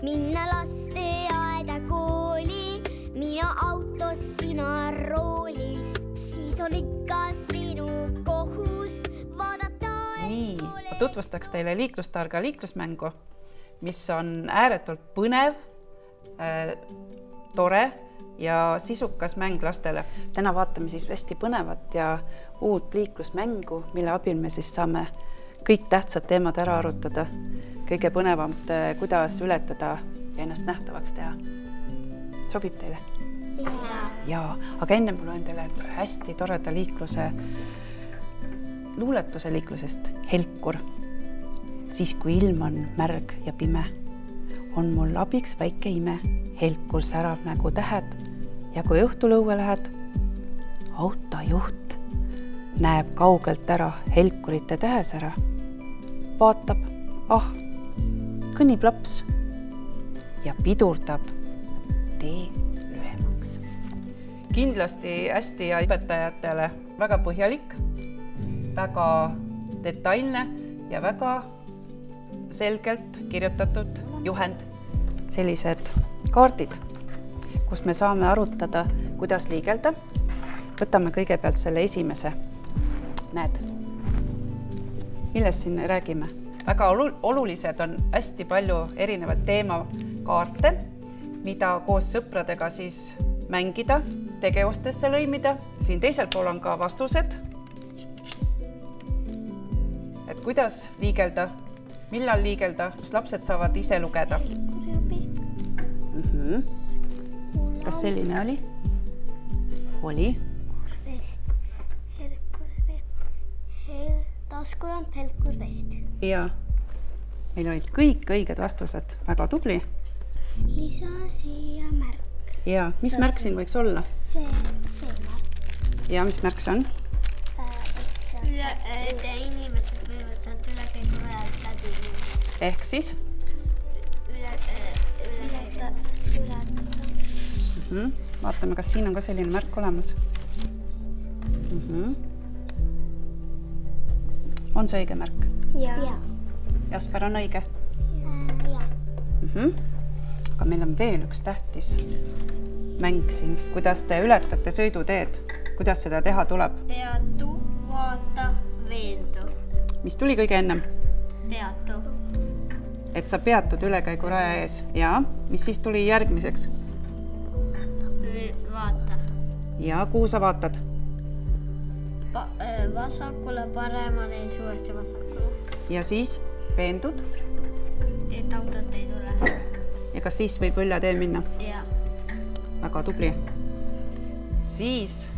minna lasteaeda kooli, mina autos, sina roolis, siis on ikka sinu kohus vaadata. Nii, tutvustaks teile liiklustarga liiklusmängu, mis on ääretult põnev, tore ja sisukas mäng lastele. Täna vaatame siis hästi põnevat ja uut liiklusmängu, mille abil me siis saame kõik tähtsad teemad ära arutada. Kõige põnevamad, kuidas ületada ja ennast nähtavaks teha. Sobib teile? Jaa, aga enne mul on teile hästi toreda luuletuse liiklusest Helkur. Siis kui ilm on märg ja pime, on mul abiks väike ime. Helkur särab nagu tähed ja kui õhtulõue lähed, autojuht näeb kaugelt ära helkurite tähesära. Vaatab, kõnnib laps ja pidurdab tee lühemaks. Kindlasti hästi ja õpetajatele väga põhjalik, väga detailne ja väga selgelt kirjutatud juhend. Sellised kaardid, kus me saame arutada, kuidas liigelda. Võtame kõigepealt selle esimese. Näed, millest siin räägime? Väga olulised on hästi palju erinevaid teemakaarte, mida koos sõpradega siis mängida, tegevustesse lõimida. Siin teisel pool on ka vastused, et kuidas liigelda, millal liigelda, kus lapsed saavad ise lugeda. Kas selline oli? Oli. Taskulamp, Helkur, vest. Ja, meil olid kõik õiged vastused. Väga tubli. Lisa siia märk. Ja, mis märk siin võiks olla? See märk. Ja, mis märk see on? Inimesed võivad sealt ülekäigurajalt läbi. Ehk siis? Vaatame, kas siin on ka selline märk olemas. On see õige märk? Ja. Jasper on õige? Ja. Aga meil on veel üks tähtis mäng siin. Kuidas te ületate sõiduteed? Kuidas seda teha tuleb? Peatu, vaata, veendu. Mis tuli kõige ennem? Peatu. Et sa peatud ülekäiguraja ees. Ja, mis siis tuli järgmiseks? Vaata. Ja, kuhu sa vaatad? Vasakule, paremale ja suuresti vasakule. Ja siis veendud? Et autot ei tule. Ja kas siis võib üle tee minna? Ja. Väga tubli. Siis,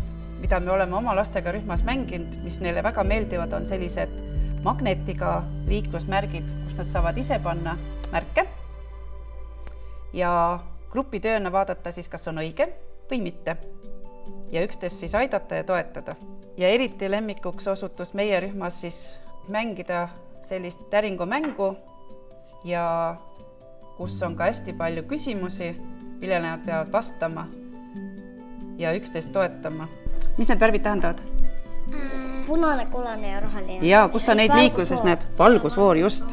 mida me oleme oma lastega rühmas mänginud, mis neile väga meeldivad, on sellised magnetiga liiklusmärgid, kus nad saavad ise panna märke ja grupitööna vaadata siis, kas on õige või mitte. Ja üksteist siis aidata ja toetada. Ja eriti lemmikuks osutus meie rühmas siis mängida sellist täringumängu ja kus on ka hästi palju küsimusi, millele nad peavad vastama ja üksteist toetama. Mis need värvid tähendavad? Punane, kollane ja roheline. Ja, kus sa neid liikluses need? Valgusvoor, just.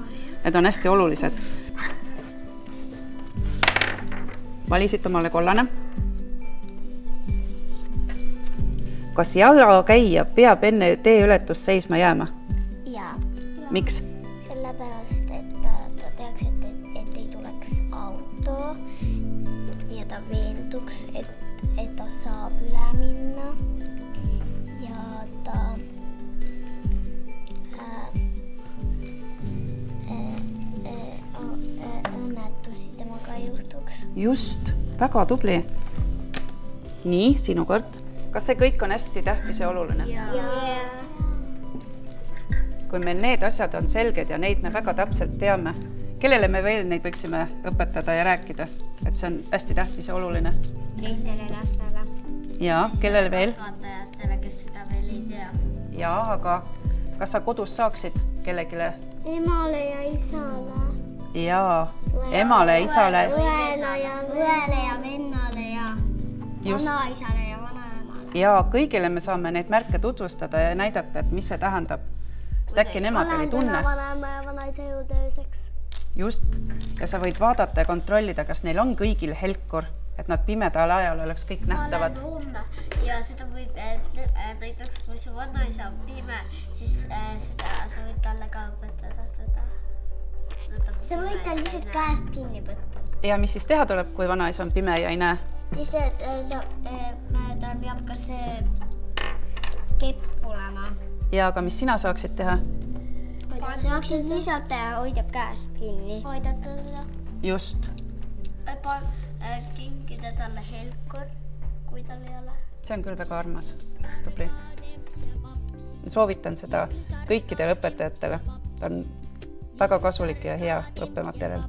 Need on hästi olulised. Valisid omale kollane. Kas jalakäija peab enne teeületust seisma jääma? Ja. Miks? Sellepärast, et ta teaks, et ei tuleks auto ja ta veenduks, et ta saab üle minna ja ta õnnetusi temaga ei juhtuks. Just, väga tubli. Nii, sinu kord. Kas see kõik on hästi tähtis ja oluline? Ja. Kui meil need asjad on selged ja neid me väga täpselt teame, kellele me veel neid võiksime õpetada ja rääkida, et see on hästi tähtis ja oluline? Teistele lastele. Ja, kellele veel? Kasvatajatele, kes seda veel ei tea. Ja, aga kas sa kodus saaksid kellegile? Emale ja isale. Ja, emale, isale. Õele ja vennale ja vanaisale ja vanaemale. Ja kõigile me saame neid märke tutvustada ja näidata, et mis see tähendab. Sest äkki nemad ei tunne. Vanaema ja vanaisa juurde ööseks. just, ja sa võid vaadata ja kontrollida, kas neil on kõigil helkur, et nad pimedal ajal oleks kõik nähtavad. Homme ja seda võib, näiteks kui see vanaisa on pime, siis sa võid talle ka õpetada seda. Sa võid tal lihtsalt käest kinni võtta. Ja mis siis teha tuleb, kui vanaisa on pime ja ei näe? Lihtsalt tal peab ka see kepp olema. Ja aga mis sina saaksid teha? Saaksid lihtsalt hoida käest kinni. Hoidata teda. Just. Kinkida talle helkur, kui tal ei ole. See on küll väga armas. Tubli. Soovitan seda kõikidele õpetajatele. Ta on väga kasulik ja hea õppematerjal.